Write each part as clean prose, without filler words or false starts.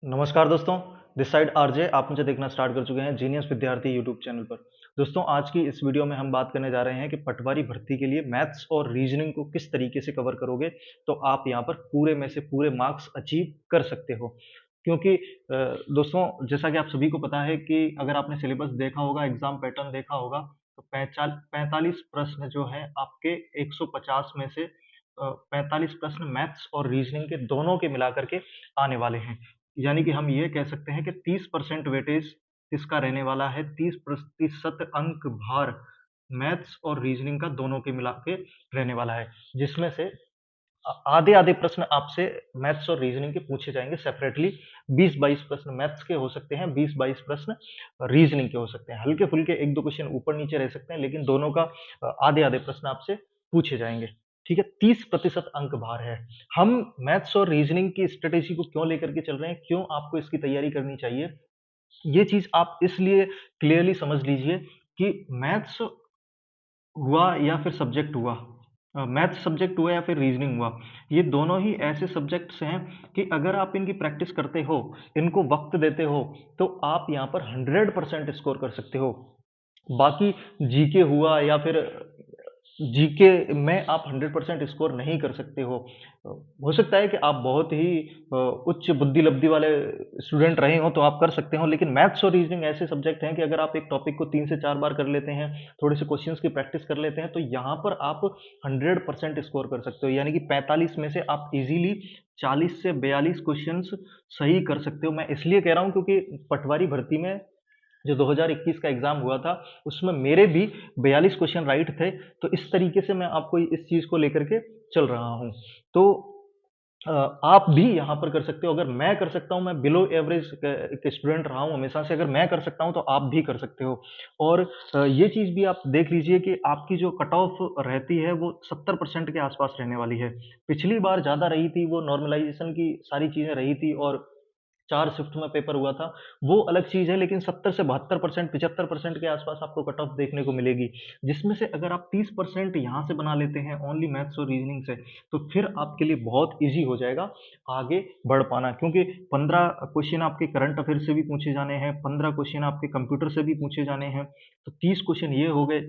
नमस्कार दोस्तों, this side RJ. आप मुझे देखना स्टार्ट कर चुके हैं जीनियस विद्यार्थी यूट्यूब चैनल पर। दोस्तों, आज की इस वीडियो में हम बात करने जा रहे हैं कि पटवारी भर्ती के लिए मैथ्स और रीजनिंग को किस तरीके से कवर करोगे, तो आप यहाँ पर पूरे में से पूरे मार्क्स अचीव कर सकते हो। क्योंकि दोस्तों, जैसा कि आप सभी को पता है कि अगर आपने सिलेबस देखा होगा, एग्ज़ाम पैटर्न देखा होगा, तो 45 प्रश्न जो हैं आपके 150 में से 45 प्रश्न मैथ्स और रीजनिंग के दोनों के मिला कर के आने वाले हैं। यानी कि हम ये कह सकते हैं कि 30% वेटेज इसका रहने वाला है, 30% अंक भार मैथ्स और रीजनिंग का दोनों के मिला के रहने वाला है, जिसमें से आधे-आधे प्रश्न आपसे मैथ्स और रीजनिंग के पूछे जाएँगे सेपरेटली। 20-22 प्रश्न मैथ्स के हो सकते हैं, 20-22 प्रश्न रीजनिंग के हो सकते हैं। हल्के-फुल्के 1-2 क्वेश्चन ऊपर-नीचे रह सकते हैं, लेकिन दोनों का आधे-आधे प्रश्न आपसे पूछे जाएँगे। ठीक है? 30% अंक भार है। हम मैथ्स और रीजनिंग की स्ट्रैटेजी को क्यों लेकर के चल रहे हैं? क्यों आपको इसकी तैयारी करनी चाहिए? ये चीज़ आप इसलिए क्लियरली समझ लीजिए कि मैथ्स हुआ या फिर सब्जेक्ट हुआ, मैथ्स सब्जेक्ट हुआ या फिर रीजनिंग हुआ, ये दोनों ही ऐसे सब्जेक्ट्स हैं कि अगर आप इनकी प्रैक्टिस करते हो, इनको वक़्त देते हो, तो आप यहाँ पर 100% स्कोर कर सकते हो। बाकी जीके हुआ या फिर जीके में आप 100% स्कोर नहीं कर सकते हो। हो सकता है कि आप बहुत ही उच्च बुद्धि लब्धि वाले स्टूडेंट रहे हों, तो आप कर सकते हो, लेकिन मैथ्स और रीजनिंग ऐसे सब्जेक्ट हैं कि अगर आप एक टॉपिक को 3 से 4 बार कर लेते हैं, थोड़े से क्वेश्चंस की प्रैक्टिस कर लेते हैं, तो यहाँ पर आप 100% स्कोर कर सकते हो। यानी कि 45 में से आप इज़िली 40 से 42 क्वेश्चंस सही कर सकते हो। मैं इसलिए कह रहा हूँ क्योंकि पटवारी भर्ती में जो 2021 का एग्ज़ाम हुआ था, उसमें मेरे भी 42 क्वेश्चन राइट थे, तो इस तरीके से मैं आपको इस चीज़ को लेकर के चल रहा हूँ। तो आप भी यहाँ पर कर सकते हो। अगर मैं कर सकता हूँ, मैं बिलो एवरेज एक स्टूडेंट रहा हूँ हमेशा से, अगर मैं कर सकता हूँ, तो आप भी कर सकते हो। और ये चीज़ भी आप देख लीजिए कि आपकी जो कट ऑफ रहती है, वो 70% के आस-पास रहने वाली है। पिछली बार ज़्यादा रही थी, वो नॉर्मलाइज़ेशन की सारी चीज़ें रही थी और 4 शिफ्ट में पेपर हुआ था, वो अलग चीज़ है, लेकिन 70 से 72% 75% के आसपास आपको कट ऑफ देखने को मिलेगी। जिसमें से अगर आप 30% यहाँ से बना लेते हैं ओनली मैथ्स और रीज़निंग से, तो फिर आपके लिए बहुत ईज़ी हो जाएगा आगे बढ़ पाना। क्योंकि 15 क्वेश्चन आपके करंट अफेयर से भी पूछे जाने हैं, 15 क्वेश्चन आपके कंप्यूटर से भी पूछे जाने हैं, तो 30 क्वेश्चन ये हो गए।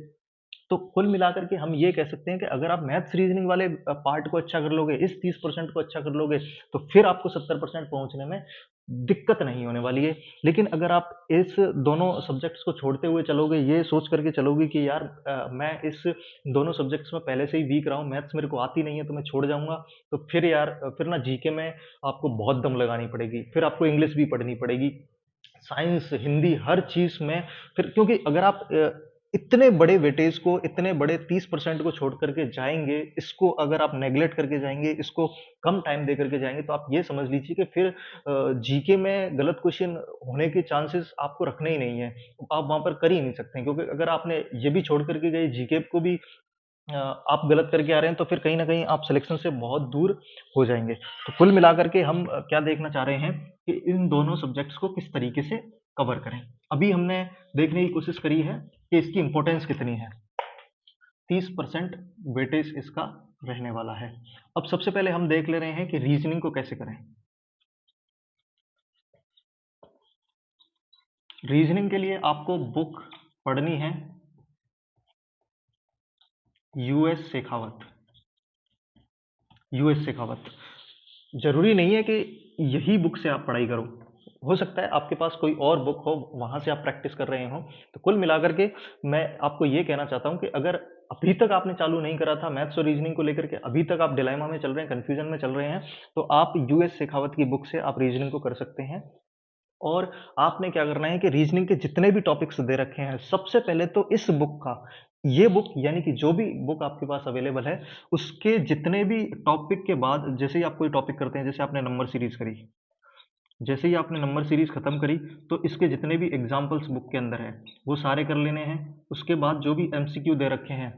तो कुल मिलाकर के हम ये कह सकते हैं कि अगर आप मैथ्स रीजनिंग वाले पार्ट को अच्छा कर लोगे, इस 30% को अच्छा कर लोगे, तो फिर आपको 70% पहुँचने में दिक्कत नहीं होने वाली है। लेकिन अगर आप इस दोनों सब्जेक्ट्स को छोड़ते हुए चलोगे, ये सोच करके चलोगे कि यार मैं इस दोनों सब्जेक्ट्स में पहले से ही वीक रहा हूँ, मैथ्स मेरे को आती नहीं है तो मैं छोड़ जाऊँगा, तो फिर यार फिर ना जीके में आपको बहुत दम लगानी पड़ेगी, फिर आपको इंग्लिश भी पढ़नी पड़ेगी। साइंस, हिंदी हर चीज़ में फिर क्योंकि अगर आप इतने बड़े वेटेज को, इतने बड़े 30% को छोड़ कर के जाएँगे, इसको अगर आप नेग्लेक्ट करके जाएँगे, इसको कम टाइम दे करके जाएँगे, तो आप ये समझ लीजिए कि फिर जीके में गलत क्वेश्चन होने के चांसेस आपको रखने ही नहीं हैं। आप वहाँ पर कर ही नहीं सकते हैं, क्योंकि अगर आपने ये भी छोड़ कर के गए, जीके को भी आप गलत करके आ रहे हैं, तो फिर कहीं न कहीं आप सिलेक्शन से बहुत दूर हो जाएँगे। तो कुल मिलाकर के हम क्या देखना चाह रहे हैं कि इन दोनों सब्जेक्ट्स को किस तरीके से कवर करें। अभी हमने देखने की कोशिश करी है कि इसकी इम्पोर्टेंस कितनी है। 30% वेटेज इसका रहने वाला है। अब सबसे पहले हम देख ले रहे हैं कि रीज़निंग को कैसे करें। रीज़निंग के लिए आपको बुक पढ़नी है यूएस शेखावत। यूएस शेखावत। ज़रूरी नहीं है कि यही बुक से आप पढ़ाई करो। हो सकता है आपके पास कोई और बुक हो, वहाँ से आप प्रैक्टिस कर रहे हों। तो कुल मिलाकर के मैं आपको ये कहना चाहता हूँ कि अगर अभी तक आपने चालू नहीं करा था मैथ्स और रीज़निंग को लेकर के, अभी तक आप डिलेमा में चल रहे हैं, कन्फ्यूज़न में चल रहे हैं, तो आप यूएस शेखावत की बुक से आप रीज़निंग को कर सकते हैं। और आपने क्या करना है कि रीजनिंग के जितने भी टॉपिक्स दे रखे हैं, सबसे पहले तो इस बुक का, ये बुक यानी कि जो भी बुक आपके पास अवेलेबल है, उसके जितने भी टॉपिक के बाद जैसे ही आप कोई टॉपिक करते हैं, जैसे आपने नंबर सीरीज़ करी, जैसे ही आपने नंबर सीरीज़ खत्म करी, तो इसके जितने भी एग्ज़ाम्पल्स बुक के अंदर हैं, वो सारे कर लेने हैं। उसके बाद जो भी एमसीक्यू दे रखे हैं,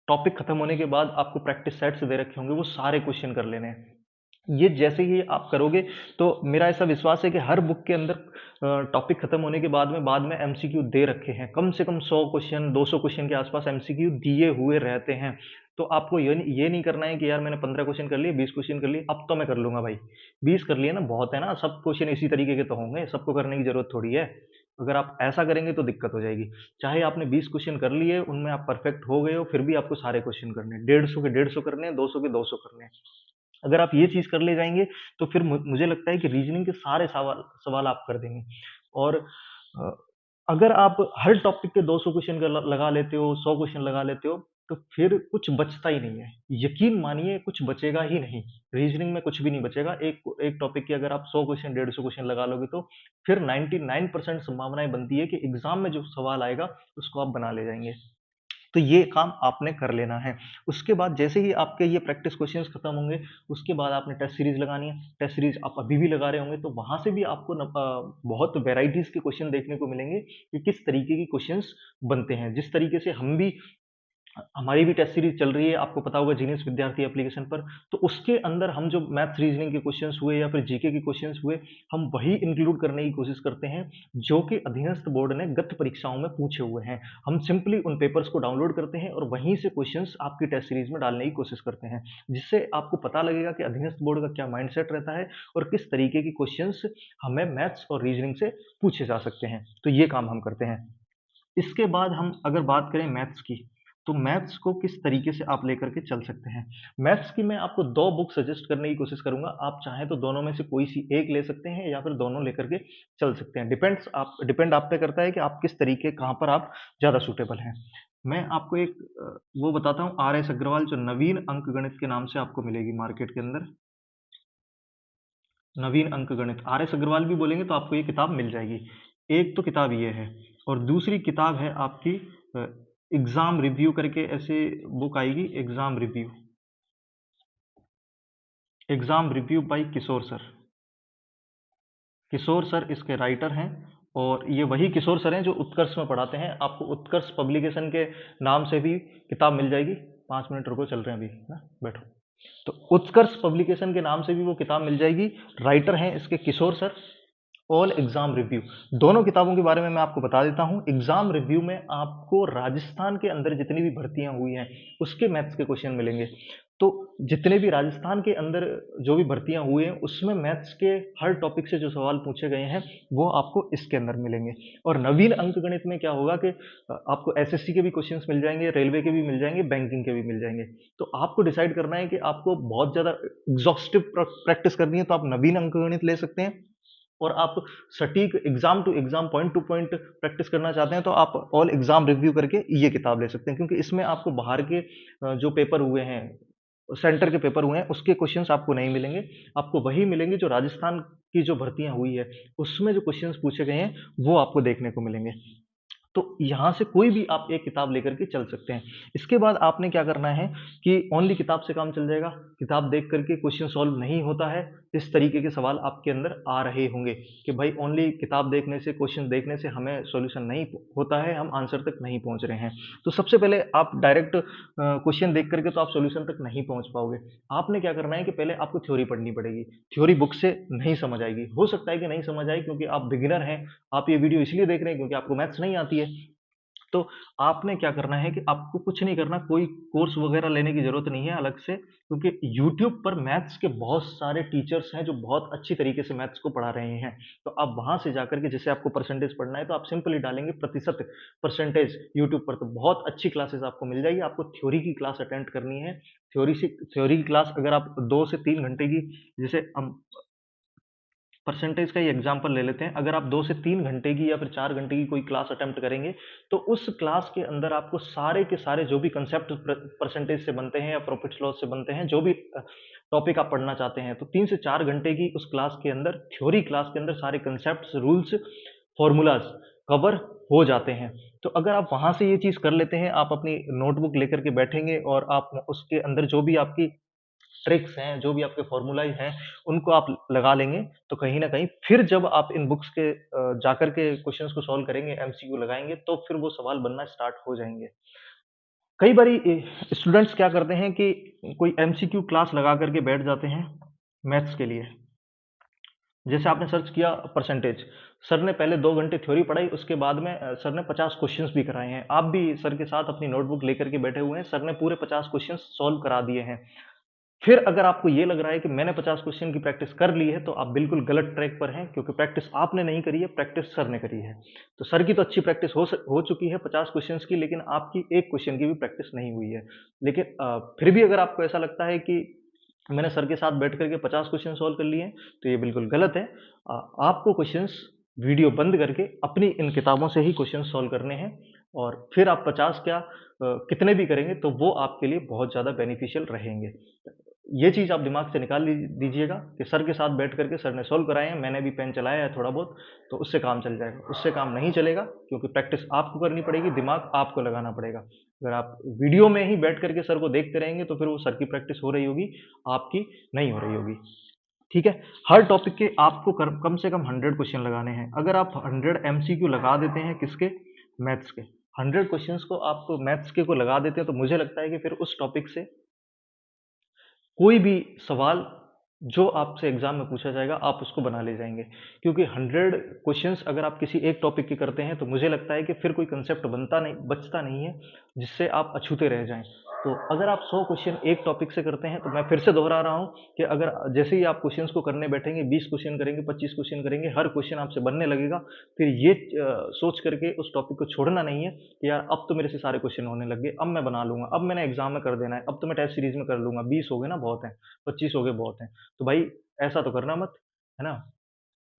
टॉपिक खत्म होने के बाद आपको प्रैक्टिस सेट्स दे रखे होंगे, वो सारे क्वेश्चन कर लेने हैं। ये जैसे ही आप करोगे, तो मेरा ऐसा विश्वास है कि हर बुक के अंदर टॉपिक खत्म होने के बाद में एमसीक्यू दे रखे हैं। कम से कम 100 क्वेश्चन, 200 क्वेश्चन के आसपास एमसीक्यू दिए हुए रहते हैं। तो आपको ये नहीं करना है कि यार मैंने 15 क्वेश्चन कर लिए, 20 क्वेश्चन कर लिए, अब तो मैं कर लूँगा भाई। 20 कर लिए ना बहुत है ना, सब क्वेश्चन इसी तरीके के तो होंगे, सबको करने की ज़रूरत थोड़ी है। अगर आप ऐसा करेंगे तो दिक्कत हो जाएगी। चाहे आपने 20 क्वेश्चन कर लिए, उनमें आप परफेक्ट हो गए हो, फिर भी आपको सारे क्वेश्चन करने हैं। 150 के 150 करने हैं, 200 के 200 करने हैं। अगर आप ये चीज़ कर ले जाएँगे, तो फिर मुझे लगता है कि रीज़निंग के सारे सवाल सवाल आप कर देंगे। और अ, अगर आप हर टॉपिक के 200 क्वेश्चन लगा लेते हो, 100 क्वेश्चन लगा लेते हो, तो फिर कुछ बचता ही नहीं है। यकीन मानिए कुछ बचेगा ही नहीं। रीज़निंग में कुछ भी नहीं बचेगा। एक एक टॉपिक के अगर आप 100 क्वेश्चन, 150 क्वेश्चन लगा लोगे, तो फिर 99% संभावनाएँ बनती है कि एग्ज़ाम में जो सवाल आएगा, उसको आप बना ले जाएँगे। तो ये काम आपने कर लेना है। उसके बाद जैसे ही आपके ये प्रैक्टिस क्वेश्चंस खत्म होंगे, उसके बाद आपने टेस्ट सीरीज़ लगानी है। टेस्ट सीरीज़ आप अभी भी लगा रहे होंगे, तो वहाँ से भी आपको बहुत वैराइटीज़ के क्वेश्चन देखने को मिलेंगे कि किस तरीके की क्वेश्चंस बनते हैं। जिस तरीके से हम भी हमारी भी टेस्ट सीरीज चल रही है, आपको पता होगा जीनियस विद्यार्थी एप्लीकेशन पर, तो उसके अंदर हम जो मैथ्स रीजनिंग के क्वेश्चंस हुए या फिर जीके के क्वेश्चंस हुए, हम वही इंक्लूड करने की कोशिश करते हैं जो कि अधीनस्थ बोर्ड ने गत परीक्षाओं में पूछे हुए हैं। हम सिंपली उन पेपर्स को डाउनलोड करते हैं और वहीं से क्वेश्चंस आपकी टेस्ट सीरीज में डालने की कोशिश करते हैं, जिससे आपको पता लगेगा कि अधीनस्थ बोर्ड का क्या माइंडसेट रहता है और किस तरीके की क्वेश्चंस हमें मैथ्स और रीजनिंग से पूछे जा सकते हैं। तो ये काम हम करते हैं। इसके बाद हम अगर बात करें मैथ्स की, तो मैथ्स को किस तरीके से आप लेकर के चल सकते हैं। मैथ्स की मैं आपको 2 बुक सजेस्ट करने की कोशिश करूँगा। आप चाहें तो दोनों में से कोई सी एक ले सकते हैं या फिर दोनों लेकर के चल सकते हैं। डिपेंड आप पे करता है कि आप किस तरीके कहाँ पर आप ज़्यादा सूटेबल हैं। मैं आपको एक वो बताता हूँ, आर एस अग्रवाल जो नवीन अंकगणित के नाम से आपको मिलेगी मार्केट के अंदर। नवीन अंकगणित, आर एस अग्रवाल भी बोलेंगे तो आपको ये किताब मिल जाएगी। एक तो किताब ये है और दूसरी किताब है आपकी एग्जाम रिव्यू करके ऐसे बुक आएगी, एग्जाम रिव्यू बाय किशोर सर। किशोर सर इसके राइटर हैं और ये वही किशोर सर हैं जो उत्कर्ष में पढ़ाते हैं। आपको उत्कर्ष पब्लिकेशन के नाम से भी किताब मिल जाएगी। 5 मिनट रुको, चल रहे हैं अभी ना, बैठो। तो उत्कर्ष पब्लिकेशन के नाम से भी वो किताब मिल जाएगी। राइटर हैं इसके किशोर सर। ऑल एग्जाम रिव्यू, दोनों किताबों के बारे में मैं आपको बता देता हूं। एग्जाम रिव्यू में आपको राजस्थान के अंदर जितनी भी भर्तियां हुई हैं उसके मैथ्स के क्वेश्चन मिलेंगे। तो जितने भी राजस्थान के अंदर जो भी भर्तियां हुई हैं उसमें मैथ्स के हर टॉपिक से जो सवाल पूछे गए हैं वो आपको इसके अंदर मिलेंगे। और नवीन अंकगणित में क्या होगा कि आपको एसएससी के भी क्वेश्चंस मिल जाएंगे, रेलवे के भी मिल जाएंगे, बैंकिंग के भी मिल जाएंगे। तो आपको डिसाइड करना है कि आपको बहुत ज्यादा एग्जॉस्टिव प्रैक्टिस करनी है तो आप नवीन अंकगणित ले सकते हैं। और आप सटीक exam to exam, point to point practice करना चाहते हैं तो आप ऑल एग्जाम रिव्यू करके ये किताब ले सकते हैं, क्योंकि इसमें आपको बाहर के जो पेपर हुए हैं, सेंटर के पेपर हुए हैं, उसके क्वेश्चंस आपको नहीं मिलेंगे। आपको वही मिलेंगे जो राजस्थान की जो भर्तियां हुई है उसमें जो क्वेश्चंस पूछे गए हैं वो आपको देखने को मिलेंगे। तो यहाँ से कोई भी आप एक किताब लेकर के चल सकते हैं। इसके बाद आपने क्या करना है कि ओनली किताब से काम चल जाएगा, किताब देख करके क्वेश्चन सॉल्व नहीं होता है। इस तरीके के सवाल आपके अंदर आ रहे होंगे कि भाई ओनली किताब देखने से, क्वेश्चन देखने से हमें सॉल्यूशन नहीं होता है, हम आंसर तक नहीं पहुंच रहे हैं। तो सबसे पहले आप डायरेक्ट क्वेश्चन देख करके तो आप सॉल्यूशन तक नहीं पहुंच पाओगे। आपने क्या करना है कि पहले आपको थ्योरी पढ़नी पड़ेगी। थ्योरी बुक से नहीं समझ आएगी, हो सकता है कि नहीं समझ आए क्योंकि आप बिगिनर हैं, आप ये वीडियो इसलिए देख रहे हैं क्योंकि आपको मैथ्स नहीं आती है। तो आपने क्या करना है कि आपको कुछ नहीं करना, कोई कोर्स वगैरह लेने की ज़रूरत नहीं है अलग से, क्योंकि यूट्यूब पर मैथ्स के बहुत सारे टीचर्स हैं जो बहुत अच्छी तरीके से मैथ्स को पढ़ा रहे हैं। तो आप वहाँ से जाकर के, जैसे आपको परसेंटेज पढ़ना है तो आप सिंपली डालेंगे प्रतिशत परसेंटेज यूट्यूब पर, तो बहुत अच्छी क्लासेस आपको मिल जाएगी। आपको थ्योरी की क्लास अटेंड करनी है। थ्योरी की क्लास अगर आप 2 से 3 घंटे की, जैसे हम परसेंटेज का ही एग्जाम्पल ले लेते हैं, अगर आप 2 से 3 घंटे की या फिर 4 घंटे की कोई क्लास अटेम्प्ट करेंगे तो उस क्लास के अंदर आपको सारे के सारे जो भी कंसेप्ट परसेंटेज से बनते हैं या प्रॉफिट लॉस से बनते हैं, जो भी टॉपिक आप पढ़ना चाहते हैं, तो 3 से 4 घंटे की उस क्लास के अंदर, थ्योरी क्लास के अंदर सारे कंसेप्ट, रूल्स, फॉर्मूलाज कवर हो जाते हैं। तो अगर आप वहां से ये चीज कर लेते हैं, आप अपनी नोटबुक लेकर के बैठेंगे और आप उसके अंदर जो भी आपकी ट्रिक्स हैं, जो भी आपके फॉर्मूलाज हैं, उनको आप लगा लेंगे, तो कहीं ना कहीं फिर जब आप इन बुक्स के जाकर के क्वेश्चंस को सॉल्व करेंगे, एमसीक्यू लगाएंगे, तो फिर वो सवाल बनना स्टार्ट हो जाएंगे। कई बारी स्टूडेंट्स क्या करते हैं कि कोई एमसीक्यू क्लास लगा करके बैठ जाते हैं मैथ्स के लिए। जैसे आपने सर्च किया परसेंटेज, सर ने पहले 2 घंटे थ्योरी पढ़ाई, उसके बाद में सर ने 50 क्वेश्चंस भी कराए हैं। आप भी सर के साथ अपनी नोटबुक लेकर के बैठे हुए हैं, सर ने पूरे 50 क्वेश्चंस सॉल्व करा दिए हैं। फिर अगर आपको ये लग रहा है कि मैंने 50 क्वेश्चन की प्रैक्टिस कर ली है, तो आप बिल्कुल गलत ट्रैक पर हैं, क्योंकि प्रैक्टिस आपने नहीं करी है, प्रैक्टिस सर ने करी है। तो सर की तो अच्छी प्रैक्टिस हो चुकी है 50 क्वेश्चंस की, लेकिन आपकी 1 क्वेश्चन की भी प्रैक्टिस नहीं हुई है। लेकिन फिर भी अगर आपको ऐसा लगता है कि मैंने सर के साथ बैठ कर के 50 क्वेश्चन सॉल्व कर लिए हैं, तो ये बिल्कुल गलत है। आपको क्वेश्चंस वीडियो बंद करके अपनी इन किताबों से ही क्वेश्चन सॉल्व करने हैं, और फिर आप 50 क्या कितने भी करेंगे, तो वो आपके लिए बहुत ज़्यादा बेनिफिशियल रहेंगे। ये चीज़ आप दिमाग से निकाल दीजिएगा कि सर के साथ बैठ करके सर ने सॉल्व कराए हैं, मैंने भी पेन चलाया है थोड़ा बहुत, तो उससे काम चल जाएगा। उससे काम नहीं चलेगा, क्योंकि प्रैक्टिस आपको करनी पड़ेगी, दिमाग आपको लगाना पड़ेगा। अगर आप वीडियो में ही बैठ करके सर को देखते रहेंगे, तो फिर वो सर की प्रैक्टिस हो रही होगी, आपकी नहीं हो रही होगी। ठीक है? हर टॉपिक के आपको कम से कम 100 क्वेश्चन लगाने हैं। अगर आप 100 एमसीक्यू लगा देते हैं, किसके? मैथ्स के। 100 क्वेश्चंस को आप मैथ्स के को लगा देते हैं, तो मुझे लगता है कि फिर उस टॉपिक से कोई भी सवाल जो आपसे एग्जाम में पूछा जाएगा, आप उसको बना ले जाएंगे। क्योंकि 100 क्वेश्चंस अगर आप किसी एक टॉपिक के करते हैं, तो मुझे लगता है कि फिर कोई कंसेप्ट बचता नहीं है, जिससे आप अछूते रह जाएं। तो अगर आप 100 क्वेश्चन एक टॉपिक से करते हैं, तो मैं फिर से दोहरा रहा हूं कि अगर जैसे ही आप क्वेश्चंस को करने बैठेंगे, 20 क्वेश्चन करेंगे, 25 क्वेश्चन करेंगे, हर क्वेश्चन आपसे बनने लगेगा, फिर ये सोच करके उस टॉपिक को छोड़ना नहीं है कि यार अब तो मेरे से सारे क्वेश्चन होने लग गए, अब मैं बना लूंगा, अब मैंने एग्जाम में कर देना है, अब तो मैं टेस्ट सीरीज में कर लूंगा, 20 हो गए ना बहुत है, 25 हो गए बहुत है। तो भाई ऐसा तो करना मत, है ना?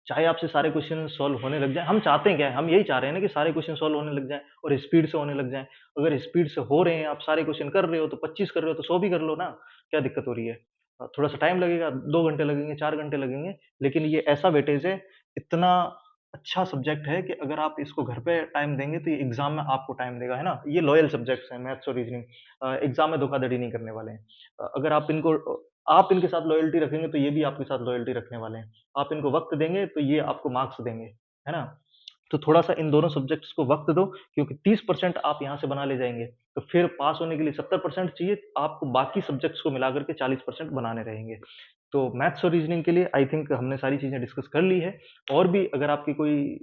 चाहे आपसे सारे क्वेश्चन सॉल्व होने लग जाए, हम चाहते हैं क्या है? हम यही चाह रहे हैं ना कि सारे क्वेश्चन सॉल्व होने लग जाए और स्पीड से होने लग जाए। अगर स्पीड से हो रहे हैं, आप सारे क्वेश्चन कर रहे हो, तो 25 कर रहे हो, तो 100 भी कर लो ना, क्या दिक्कत हो रही है? थोड़ा सा टाइम लगेगा, 2 घंटे लगेंगे, 4 घंटे लगेंगे, लेकिन ये ऐसा वेटेज है, इतना अच्छा सब्जेक्ट है कि अगर आप इसको घर पे टाइम देंगे, तो ये एग्जाम में आपको टाइम देगा, है ना? ये लॉयल सब्जेक्ट्स हैं, मैथ्स और रीजनिंग। एग्जाम में धोखाधड़ी नहीं करने वाले हैं। अगर आप इनके साथ लॉयल्टी रखेंगे, तो ये भी आपके साथ लॉयल्टी रखने वाले हैं। आप इनको वक़्त देंगे, तो ये आपको मार्क्स देंगे, है ना? तो थोड़ा-सा इन दोनों सब्जेक्ट्स को वक़्त दो, क्योंकि 30% आप यहाँ से बना ले जाएँगे। तो फिर पास होने के लिए 70% चाहिए, आपको बाकी सब्जेक्ट्स को मिला कर के 40% बनाने रहेंगे। तो मैथ्स और रीज़निंग के लिए आई थिंक हमने सारी चीज़ें डिस्कस कर ली है, और भी अगर आपकी कोई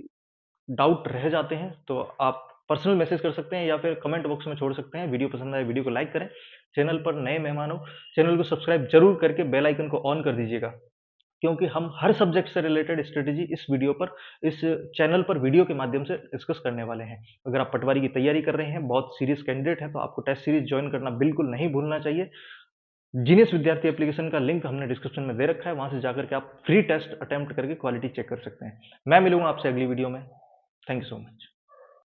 डाउट रह जाते हैं, तो आप पर्सनल मैसेज कर सकते हैं या फिर कमेंट बॉक्स में छोड़ सकते हैं। वीडियो पसंद आए, वीडियो को लाइक करें। चैनल पर नए मेहमान हो, चैनल को सब्सक्राइब ज़रूर करके बेल आइकन को ऑन कर दीजिएगा, क्योंकि हम हर सब्जेक्ट से रिलेटेड स्ट्रेटेजी इस चैनल पर वीडियो के माध्यम से डिस्कस करने वाले हैं। अगर आप पटवारी की तैयारी कर रहे हैं, बहुत सीरियस कैंडिडेट हैं, तो आपको टेस्ट सीरीज ज्वाइन करना बिल्कुल नहीं भूलना चाहिए। जीनियस विद्यार्थी एप्लीकेशन का लिंक हमने डिस्क्रिप्शन में दे रखा है, वहां से जाकर के आप फ्री टेस्ट अटेम्प्ट करके क्वालिटी चेक कर सकते हैं। मैं मिलूंगा आपसे अगली वीडियो में। Thank you so much.